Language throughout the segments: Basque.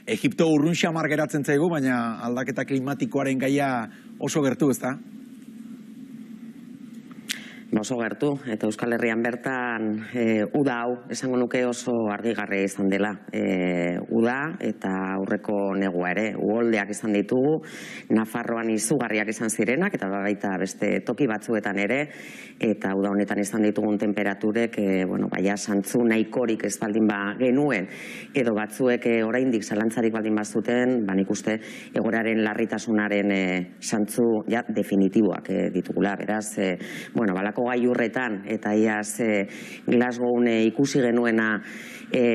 Egipto urrun xamar geratzen zaigu, baina aldaketa klimatikoaren gaia oso gertu, ezta? Oso gertu, eta Euskal Herrian bertan uda hau esango nuke oso argigarria izan dela. Uda eta aurreko negua ere, uholdeak izan ditugu, Nafarroan izugarriak izan zirenak, eta baita beste toki batzuetan ere, eta uda honetan izan ditugun temperaturek, baina santzu nahikorik ez baldin ba genuen, edo batzuek oraindik zalantzarik baldin bazuten, nik uste egoeraren larritasunaren santzu definitiboak ditugula, beraz, balako gailurretan, eta iaz Glasgown ikusi genuena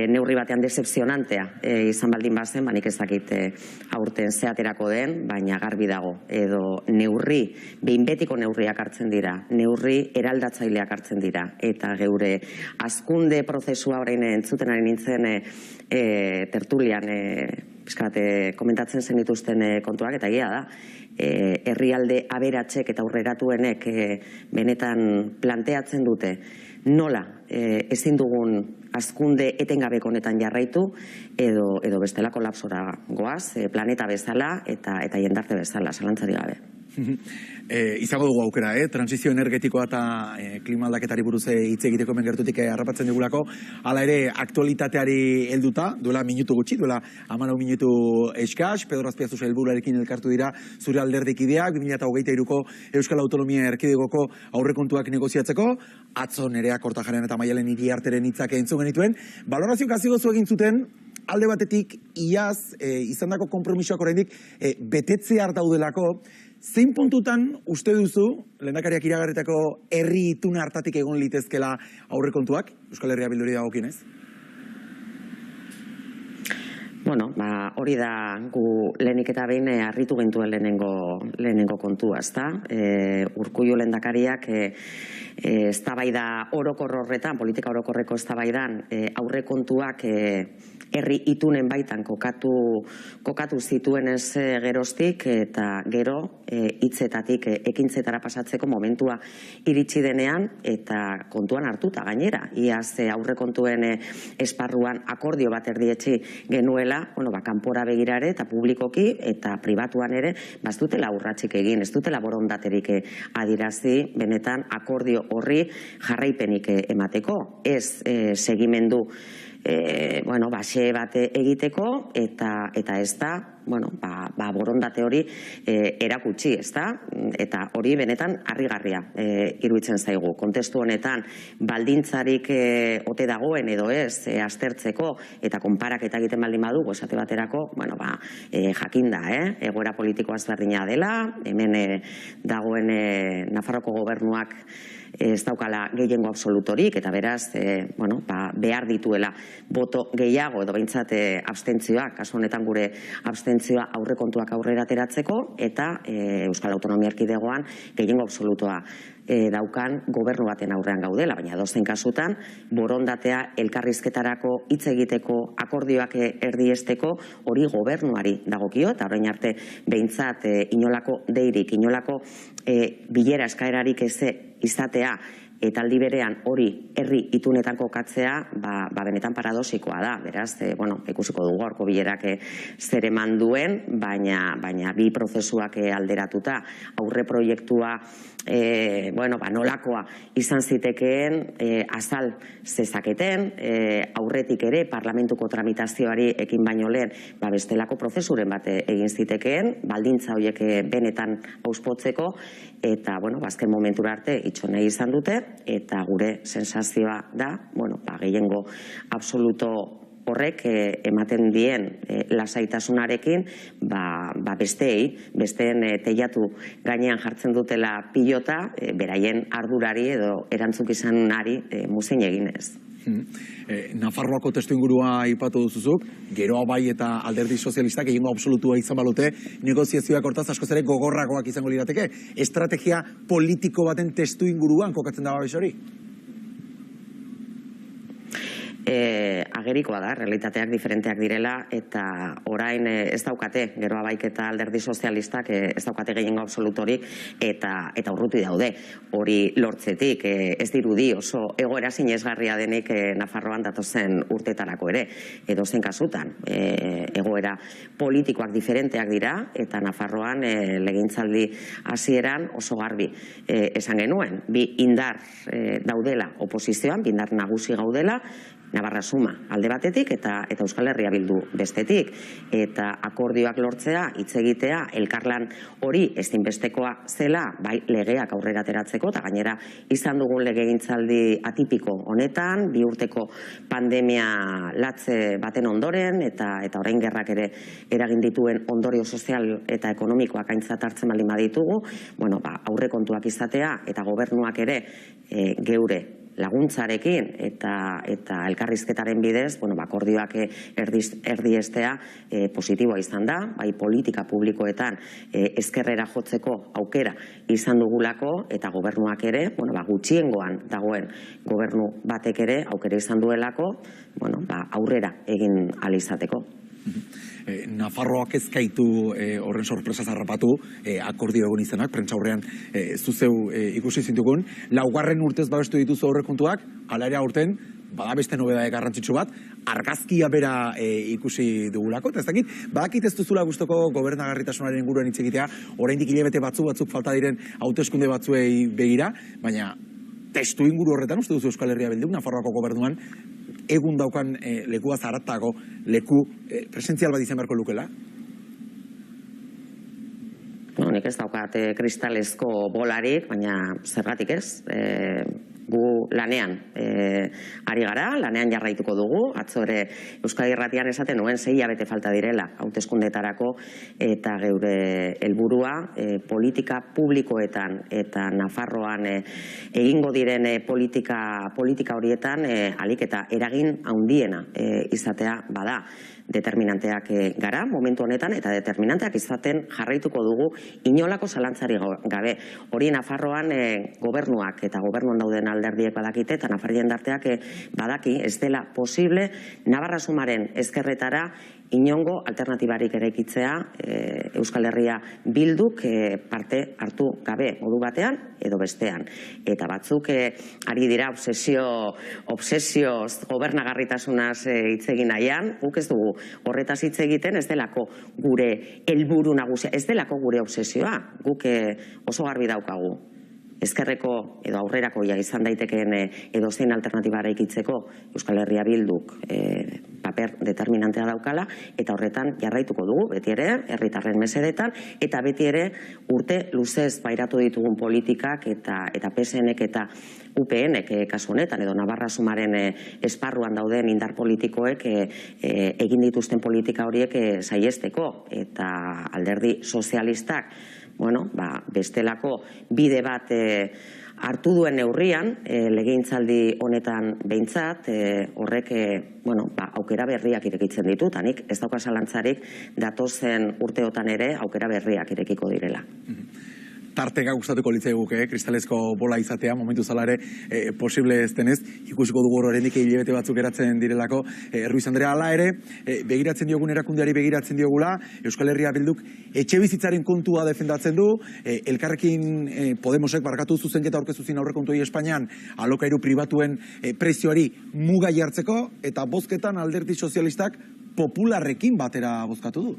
neurri batean decepzionantea izan baldin bazen, nik ez dakit aurten zeaterako den, baina garbi dago, edo neurri, behin betiko neurriak hartzen dira, neurri eraldatzaileak hartzen dira, eta geure hazkunde prozesua orain entzuten ari nintzen tertulian komentatzen zen dituzten kontuak, eta egia da, herrialde aberatsek eta aurreratuenek benetan planteatzen dute nola ezin dugun hazkunde etengabeko honetan jarraitu edo bestela kolapsora goaz, planeta bezala eta jendarte bezala, zalantzarik gabe. Izango dugu aukera, transizio energetikoa eta klima aldaketari buruz hitz egiteko hemen gertutik harrapatzen dugulako. Hala ere, aktualitateari helduta, duela minutu gutxi, duela 14 minutu eskas, Pedro Azpiazu sailburuarekin elkartu dira zure alderdikideak, 2023ko Euskal Autonomia Erkidegoko aurrekontuak negoziatzeko, atzo Nerea Kortajarena eta Maialen Iriarteren hitzak entzun genituen. Balorazio gazigozu egin zuten, alde batetik, iaz izandako konpromisoak oraindik betetzear daudelako. Zein puntutan uste duzu, lehendakariak iragarritako herri ituna hartatik egon litezkela aurrekontuak, Euskal Herria Bilduri dagokienez? Hori da gu lehenik eta behin harritu gintuen lehenengo kontua, ezta? Urkullu lehendakariak eztabaida orokor horretan, politika orokorreko eztabaidan aurrekontuak herri itunen baitan kokatu zituen ez geroztik, eta gero hitzetatik ekintzetara pasatzeko momentua iritsi denean, eta kontuan hartuta gainera. Iaz aurrekontuen esparruan akordio bat erdietsi genuela, kanpora begirare eta publikoki eta pribatuan ere, ez dutela urratsik egin, ez dutela borondaterik adirazi, benetan akordio horri jarraipenik emateko, ez segimendu base bat egiteko, eta ez da, borondate hori erakutsi, ez da? Eta hori benetan harrigarria iruditzen zaigu. Kontestu honetan, baldintzarik ote dagoen edo ez aztertzeko, eta konparaketa egiten baldin badugu, esate baterako, jakinda, egoera politikoa ezberdina dela, hemen dagoen Nafarroko gobernuak ez daukala gehiengo absolutorik, eta beraz, behar dituela boto gehiago, edo behintzat abstentzioak, kasu honetan gure abstentzioa aurrekontuak aurrera ateratzeko, eta Euskal Autonomia Erkidegoan gehiengo absolutoa daukan gobernu baten aurrean gaudela, baina edozein kasutan, borondatea elkarrizketarako hitz egiteko, akordioak erdiesteko, hori gobernuari dagokio, eta orain arte behintzat inolako deirik, inolako bilera eskaerarik izatea, eta aldi berean hori herri itunetan kokatzea, benetan paradosikoa da. Beraz, ikusiko dugu gaurko bilerak zer eman duen, baina bi prozesuak alderatuta, aurre proiektua nolakoa izan zitekeen, azal zezaketen, aurretik ere parlamentuko tramitazioari ekin baino lehen, bestelako prozesuren bat egin zitekeen, baldintza horiek benetan auspotzeko, eta azken momentura arte itxonei izan dute, eta gure sensazioa da, gehiengo absoluto horrek ematen dien lasaitasunarekin besteen teilatu gainean jartzen dutela pilota, beraien ardurari edo erantzukizunari muzin eginez. Nafarroako testuingurua aipatu duzuzuk, geroa bai eta alderdi sozialistak gehiengo absolutua izan balute, negoziazioak hortaz askoz ere gogorragoak izango lirateke. Estrategia politiko baten testuinguruan kokatzen da babes hori? agerikoa da, realitateak diferenteak direla, eta orain ez daukate, gero abaiketa alderdi sozialistak ez daukate gehiengo absolutorik, eta urruti daude. Hori lortzetik, ez dirudi oso egoera sinesgarria denik Nafarroan datozen urtetarako ere, edozein kasutan. Egoera politikoak diferenteak dira, eta Nafarroan legegintzaldi hasieran oso garbi esan genuen. Bi indar daudela oposizioan, bi indar nagusi gaudela, Navarra Suma alde batetik eta Euskal Herria Bildu bestetik. Eta akordioak lortzea, hitz egitea, elkarlan hori ezinbestekoa zela, bai legeak aurrera ateratzeko, eta gainera izan dugun legegintzaldi atipiko honetan, 2 urteko pandemia latze baten ondoren, eta orain gerrak ere eragin dituen ondorio sozial eta ekonomikoak aintzat hartzen baldin baditugu, aurrekontuak izatea eta gobernuak ere geure laguntzarekin eta elkarrizketaren bidez, akordioak erdiestea positiboa izan da, bai politika publikoetan ezkerrera jotzeko aukera izan dugulako, eta gobernuak ere, gutxiengoan dagoen gobernu batek ere aukera izan duelako, aurrera egin ahal izateko. Nafarroak ezkaitu horren sorpresa zarrapatu, akordio egon izanak, prentsaurrean zuzeu ikusi zintugun. 4. urtez babestu dituzu aurrekontuak, hala ere aurten, bada beste nobedade garrantzitsu bat, argazkia bera ikusi dugulako, eta ez dakit, badakit ez duzula gustoko gobernagarritasunaren inguruan hitz egitea, oraindik hilabete batzuk falta diren hauteskunde batzuei begira, baina testu inguru horretan uste duzu Euskal Herria Bilduk, Nafarroako gobernuan, egun daukan lekua zaratago, leku presentzial bat izan beharko lukela? Nik ez daukat kristalezko bolarik, baina zergatik ez. Gu lanean ari gara, lanean jarraituko dugu, atzo ere Euskadi Irratian esaten nuen 6 hilabete falta direla hauteskundeetarako, eta geure helburua politika publikoetan eta Nafarroan egingo diren politika horietan ahalik eta eragin handiena izatea bada. Determinanteak gara momentu honetan, eta determinanteak izaten jarraituko dugu inolako zalantzari gabe. Hori Nafarroan gobernuak eta gobernuan dauden alderdiek badakite, eta Nafar jendarteak badaki ez dela posible Navarra Sumaren ezkerretara inongo alternatibarik eraikitzea Euskal Herria Bilduk parte hartu gabe modu batean edo bestean. Eta batzuk ari dira obsesioz gobernagarritasunaz hitz egin nahian, guk ez dugu horretaz hitz egiten, ez delako gure helburu nagusia, ez delako gure obsesioa, guk oso garbi daukagu. Ezkerreko edo aurrerako izan daitekeen edozein alternatiba eraikitzeko Euskal Herria Bilduk paper determinantea daukala, eta horretan jarraituko dugu, beti ere, herritarren mesedetan, eta beti ere urte luzez pairatu ditugun politikak eta PSNek eta UPNek kasu honetan, edo Navarra Sumaren esparruan dauden indar politikoek egin dituzten politika horiek saihesteko, eta alderdi sozialistak bestelako bide bat hartu duen neurrian, legegintzaldi honetan behintzat, horrek aukera berriak irekitzen ditu, eta nik ez dauka zalantzarik datozen urteotan ere aukera berriak irekiko direla. Tarteka gustatuko litzaiguke, kristalezko bola izatea, momentu zalare posible ez denez, ikusiko dugu horrendik hilabete batzuk geratzen direlako. Ruiz Andrea, hala ere, begiratzen diogun erakundeari begiratzen diogula, Euskal Herria Bilduk etxebizitzaren kontua defendatzen du, Elkarrekin Podemosek barkatu zuzenketa aurkeztu zin aurrekontuei Espainian, alokairu pribatuen prezioari muga jartzeko, eta bozketan alderdi sozialistak popularrekin batera bozkatu du.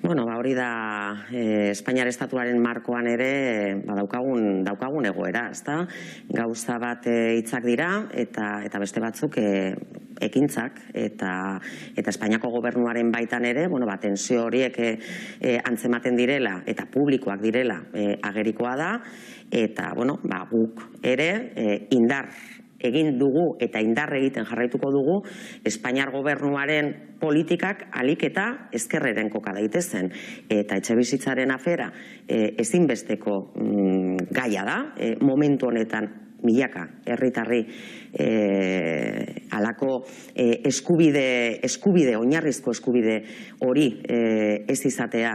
Hori da Espainiar estatuaren markoan ere daukagun egoera, ezta? Gauza bat hitzak dira eta beste batzuk ekintzak, eta Espainiako gobernuaren baitan ere, tensio horiek antzematen direla eta publikoak direla agerikoa da, eta guk ere indar egin dugu eta indar egiten jarraituko dugu Espainiar gobernuaren politikak ahalik eta ezkerreren koka daitezen, eta etxebizitzaren afera ezinbesteko gaia da, momentu honetan milaka herritarri halako eskubide, oinarrizko eskubide hori ez izatea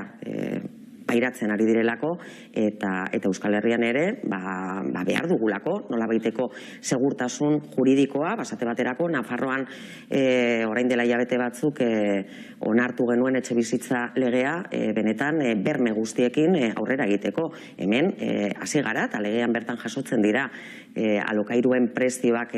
pairatzen ari direlako, eta Euskal Herrian ere behar dugulako, nolabaiteko segurtasun juridikoa, basate baterako, Nafarroan orain dela hilabete batzuk onartu genuen etxebizitza legea benetan berme guztiekin aurrera egiteko. Hemen hasi gara eta legean bertan jasotzen dira alokairuen prezioak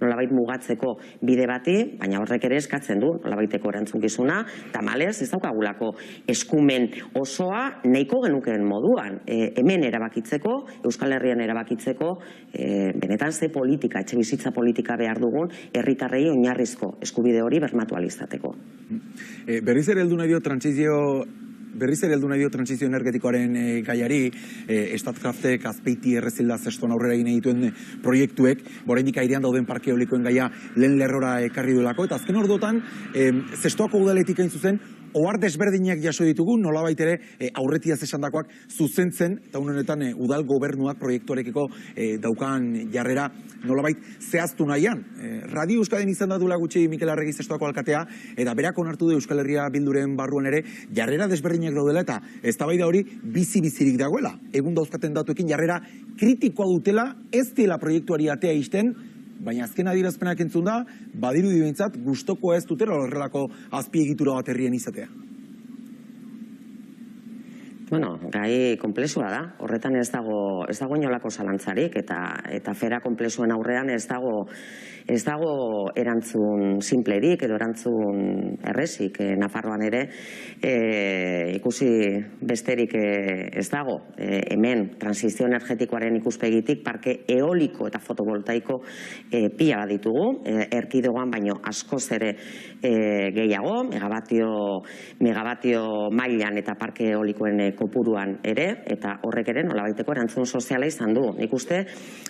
nolabait mugatzeko bide bati, baina horrek ere eskatzen du nolabaiteko erantzukizuna, tamalez ez daukagulako eskumen osoa nahiko genukeen moduan. Hemen erabakitzeko, Euskal Herrian erabakitzeko, benetan ze politika, etxebizitza politika behar dugun, herritarrei oinarrizko eskubide hori bermatu ahal izateko. Berriz ere heldu nahi dio trantsizio energetikoaren gaiari, Statkraftek Azpeiti errezilda zestoan aurrera egin dituen proiektuek, oraindik airean dauden parke eolikoen gaia lehen lerrora ekarri duelako, eta azken orduotan, zestoako udaletik hain zuzen, ohar desberdinak jaso ditugu, nolabait ere aurretiaz esandakoak zuzentzen, eta honetan udal gobernuak proiektuarekiko daukan jarrera nolabait zehaztu nahian. Radio Euskadin izan da duela gutxi Mikel Arregi zestoako alkatea, eta berak onartu du Euskal Herria Bilduren barruan ere jarrera desberdinak daudela, eta eztabaida hori bizi-bizirik dagoela. Egun dauzkaten datuekin jarrera kritikoa dutela, ez dela proiektuari atea isten, baina azken adierazpenak entzun da, badirudi behintzat gustoko ez dutela horrelako azpiegitura bat herrien izatea. Bueno, gai konplexua da, horretan ez dago inolako zalantzarik, eta afera konplexuen aurrean ez dago erantzun simplerik edo erantzun errezik. Nafarroan ere ikusi besterik ez dago. Hemen transizio energetikoaren ikuspegitik parke eoliko eta fotovoltaiko pila bat ditugu, erkidegoan baino askoz ere gehiago, megabatio mailan eta parke eolikoen kopuruan ere, eta horrek ere nolabaiteko erantzun soziala izan du. Nik uste,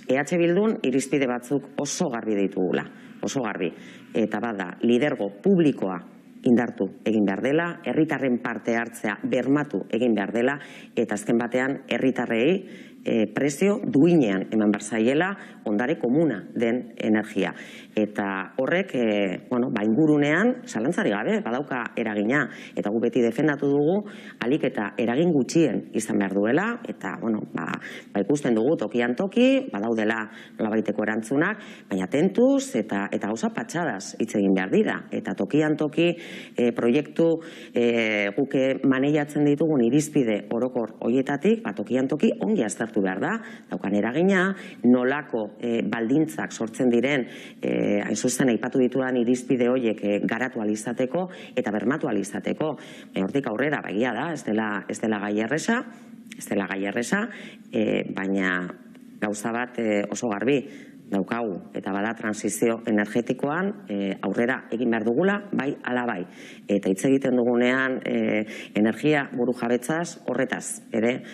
EH Bildun irizpide batzuk oso garbi ditugula, oso garbi. Eta bada, lidergo publikoa indartu egin behar dela, herritarren parte hartzea bermatu egin behar dela, eta azken batean herritarrei prezio duinean eman behar zaiela ondare komuna den energia. Eta horrek, ingurunean, zalantzari gabe, badauka eragina, eta gu beti defendatu dugu, alik eta eragin gutxien izan behar duela, eta, ikusten dugu tokian toki, badaudela nolabaiteko erantzunak, baina tentuz eta gauza patxadaz hitz egin behar dira. Eta tokian toki proiektu guke maneiatzen ditugun irizpide orokor hoietatik, tokian toki ongi aztertu behar da, daukan eragina, nolako baldintzak sortzen diren, hain zuzen aipatu ditudan irizpide horiek garatu alizateko eta bermatu alizateko. Hortik aurrera, egia da, ez dela gai erresa, baina gauza bat oso garbi daukagu, eta bada transizio energetikoan aurrera egin behar dugula, bai ala bai. Eta hitz egiten dugunean energia buru jabetzaz horretaz ere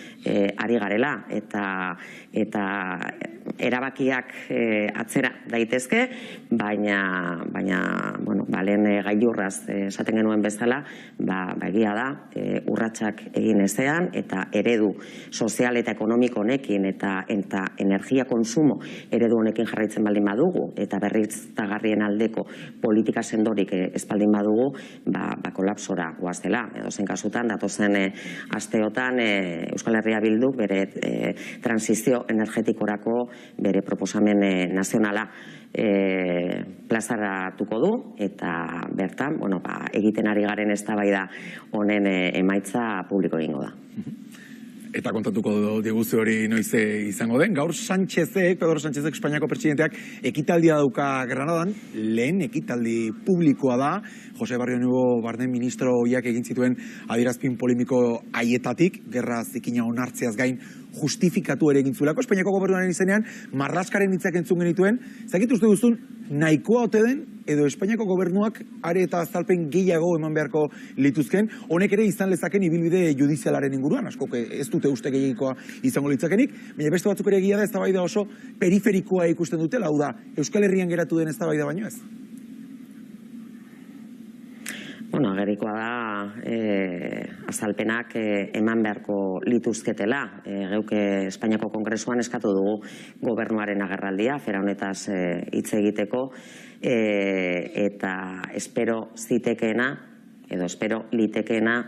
ari garela, eta erabakiak atzera daitezke, baina lehen gailurraz esaten genuen bezala, egia da, urratsak egin ezean, eta eredu sozial eta ekonomiko honekin, eta energia konsumo eredu honekin jarraitzen baldin badugu, eta berriztagarrien aldeko politika sendorik espaldin badugu, kolapsora goaztela. Edozein kasutan, datozen asteotan Euskal Herria Bilduk bere transizio energetikorako bere proposamen nazionala plazaratuko du, eta bertan, egiten ari garen eztabaida honen emaitza publiko egingo da. Eta kontatuko diguzu hori noiz izango den. Gaur Pedro Sánchezek, Espainiako presidenteak, ekitaldia dauka Granadan, lehen ekitaldi publikoa da. Jose Barrio Nuevo barne ministro oiak egin zituen adierazpin polemiko haietatik, gerra zikina onartzeaz gain justifikatu ere egin zuelako. Espainiako gobernuaren izenean, marraskaren hitzak entzun genituen. Zagit uste duzun, nahikoa ote den, edo Espainiako gobernuak are eta azalpen gehiago eman beharko lituzken, honek ere izan lezaken ibilbide judizialaren inguruan, asko ez dute uste gehiagikoa izango litzakenik, baina beste batzuk ere egia da eztabaida oso periferikoa ikusten dutela, hau da, Euskal Herrian geratu den eztabaida baino ez? Agerikoa da azalpenak eman beharko lituzketela. Geuke Espainiako Kongresuan eskatu dugu gobernuaren agerraldia, afera honetaz hitz egiteko, eta espero zitekeena, edo espero litekeena,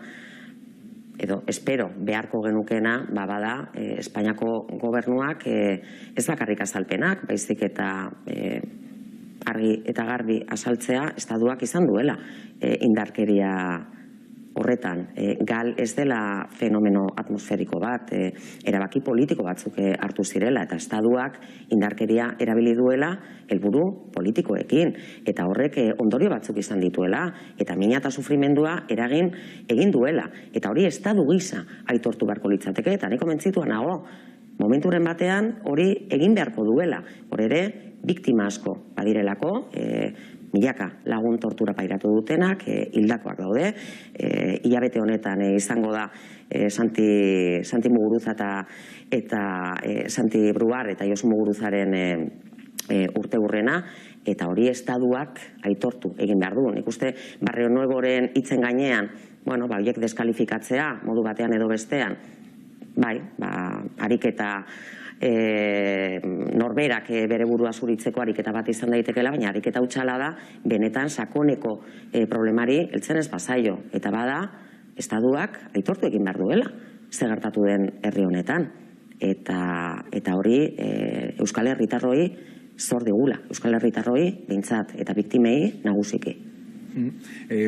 edo espero beharko genukena bada Espainiako gobernuak ez bakarrik azalpenak, baizik eta argi eta garbi azaltzea estatuak izan duela indarkeria horretan. Gal ez dela fenomeno atmosferiko bat, erabaki politiko batzuk hartu zirela, eta estatuak indarkeria erabili duela helburu politikoekin, eta horrek ondorio batzuk izan dituela, eta mina eta sufrimendua egin duela, eta hori estatu gisa aitortu beharko litzateke, eta niko mentzitua nago, momenturen batean hori egin beharko duela, hor ere, biktima asko badirelako, milaka lagun tortura pairatu dutenak, hildakoak daude, hilabete honetan izango da Santi Muguruza eta Santi Bruar eta Josu Muguruzaren urteurrena, eta hori estatuak aitortu egin behar du. Nik uste Barrio Nuevoren hitzen gainean, horiek deskalifikatzea, modu batean edo bestean, ariketa norberak bere burua zuritzeko ariketa bat izan daitekela, baina ariketa hutsala da benetan sakoneko problemari heltzen ez bazaio, eta bada estatuak aitortu egin behar duela zer gertatu den herri honetan, eta hori Euskal Herritarroi zor digula, Euskal Herritarroi behintzat eta biktimei nagusiki.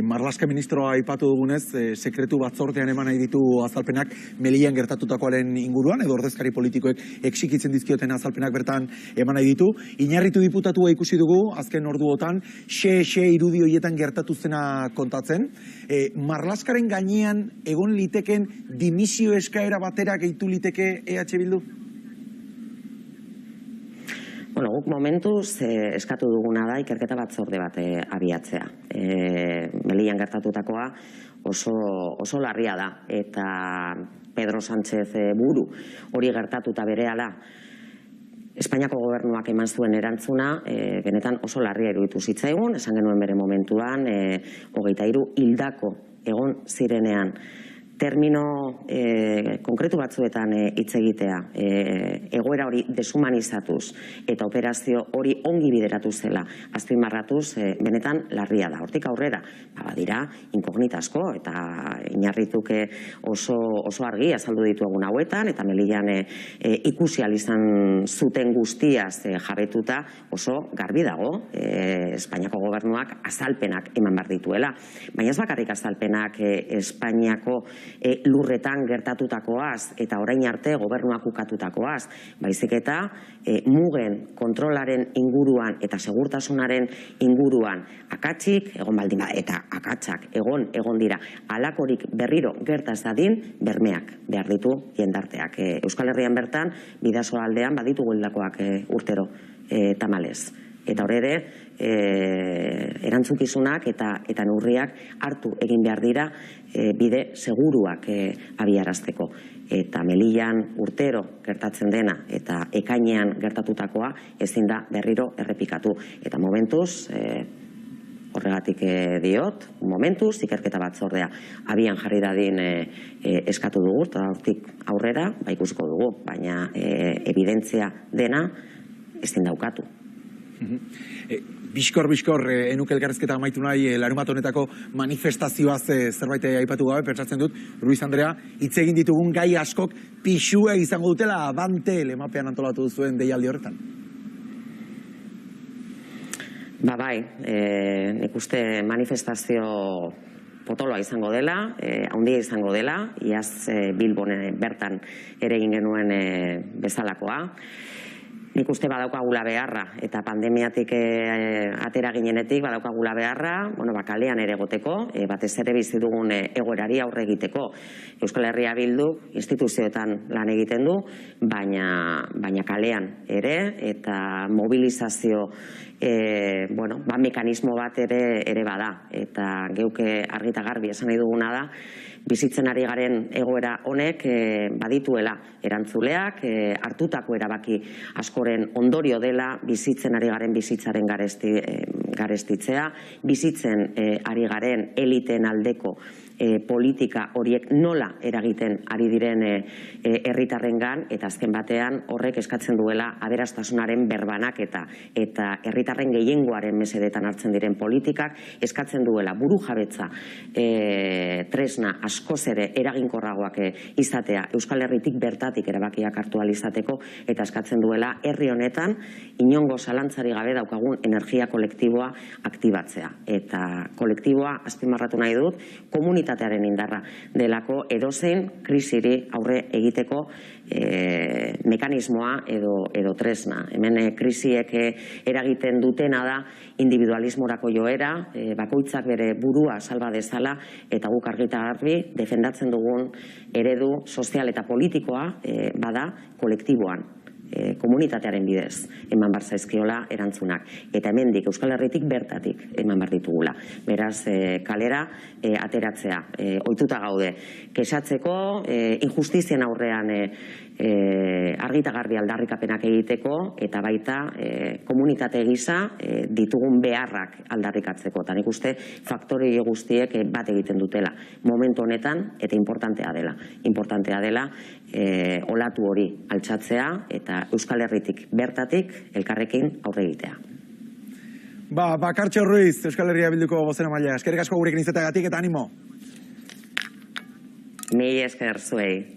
Marlaska ministroa aipatu dugunez, sekretu batzordean eman nahi ditu azalpenak Melillan gertatutakoaren inguruan, edo ordezkari politikoek exikitzen dizkioten azalpenak bertan eman nahi ditu. Iñarritu diputatua ikusi dugu, azken orduotan, irudi horietan gertatu zena kontatzen. Marlaskaren gainean egon liteken dimisio eskaera batera gehitu liteke EH Bildu? Guk momentuz eskatu duguna da ikerketa batzorde bat abiatzea. Melillan gertatutakoa oso larria da, eta Pedro Sánchez buru hori gertatuta berehala Espainiako gobernuak eman zuen erantzuna, benetan oso larria iruditu zitzaigun, esan genuen bere momentuan, 23 hildako egon zirenean. Termino konkretu batzuetan hitz egitea, egoera hori deshumanizatuz eta operazio hori ongi bideratu zela azpimarratuz, benetan larria da. Hortik aurrera, badira inkognitasko, eta Iñarrituke oso argi azaldu ditugun hauetan, eta Melillan ikusi ahal izan zuten guztiaz jabetuta oso garbi dago Espainiako gobernuak azalpenak eman behar dituela. Baina ez bakarrik azalpenak Espainiako lurretan gertatutakoaz eta orain arte gobernuak ukatutakoaz, baizik eta mugen kontrolaren inguruan eta segurtasunaren inguruan akatsik egon baldin bada, eta akatsak egon dira, halakorik berriro gertaz dadin bermeak behar ditu jendarteak. Euskal Herrian bertan, Bidasoa aldean baditugu hildakoak urtero tamalez. Eta hor ere, erantzukizunak eta neurriak hartu egin behar dira bide seguruak abiarazteko. Eta Melillan urtero gertatzen dena eta ekainean gertatutakoa ezin da berriro errepikatu. Eta momentuz, horregatik diot, momentuz, ikerketa batzordea abian jarri dadin eskatu dugu, eta hortik aurrera ikusiko dugu, baina evidentzia dena ezin daukatu. Bizkor, enuk elkarrezketa amaitu nahi larumat honetako manifestazioaz zerbait aipatu gabe, pentsatzen dut, Ruiz Andrea, hitz egin ditugun gai askok pixua izango dutela abante lemapean antolatu duzuen deialdi horretan. Nik uste manifestazio potoloa izango dela, handia izango dela, iaz Bilbon bertan ere egin genuen bezalakoa. Nik uste badaukagula beharra, eta pandemiatik atera ginenetik badaukagula beharra, kalean ere egoteko, batez ere bizi dugun egoerari aurre egiteko. Euskal Herria Bildu instituzioetan lan egiten du, baina kalean ere, eta mobilizazio mekanismo bat ere bada. Eta geuke argita garbi esan nahi duguna da, bizitzen ari garen egoera honek badituela erantzuleak, hartutako erabaki askoren ondorio dela bizitzen ari garen bizitzaren garestitzea, bizitzen ari garen eliteen aldeko politika horiek nola eragiten ari diren herritarrengan, eta azken batean horrek eskatzen duela aberastasunaren berbanaketa eta herritarren gehiengoaren mesedetan hartzen diren politikak, eskatzen duela burujabetza tresna askoz ere eraginkorragoak izatea Euskal Herritik bertatik erabakiak hartu ahal izateko, eta eskatzen duela herri honetan inongo zalantzari gabe daukagun energia kolektiboa aktibatzea. Eta kolektiboa azpimarratu nahi dut, komunitatearen indarra delako edozein krisiri aurre egiteko mekanismoa edo tresna. Hemen krisiek eragiten dutena da individualismorako joera, bakoitzak bere burua salba dezala, eta guk argi eta garbi defendatzen dugun eredu sozial eta politikoa bada kolektiboan, komunitatearen bidez eman bar zaizkiola erantzunak, eta hemendik Euskal Herritik bertatik eman bar ditugula. Beraz, kalera ateratzea ohituta gaude, kexatzeko, injustizien aurrean argi eta garbi aldarrikapenak egiteko, eta baita komunitate gisa ditugun beharrak aldarrikatzeko. Eta nik uste faktore guztiek bat egiten dutela momentu honetan, eta importantea dela olatu hori altxatzea eta Euskal Herritik bertatik elkarrekin aurre egitea. Kartxo Ruiz, Euskal Herria Bilduko bozeramailea. Eskerrik asko gurekin izateagatik eta animo. Mila esker zuei.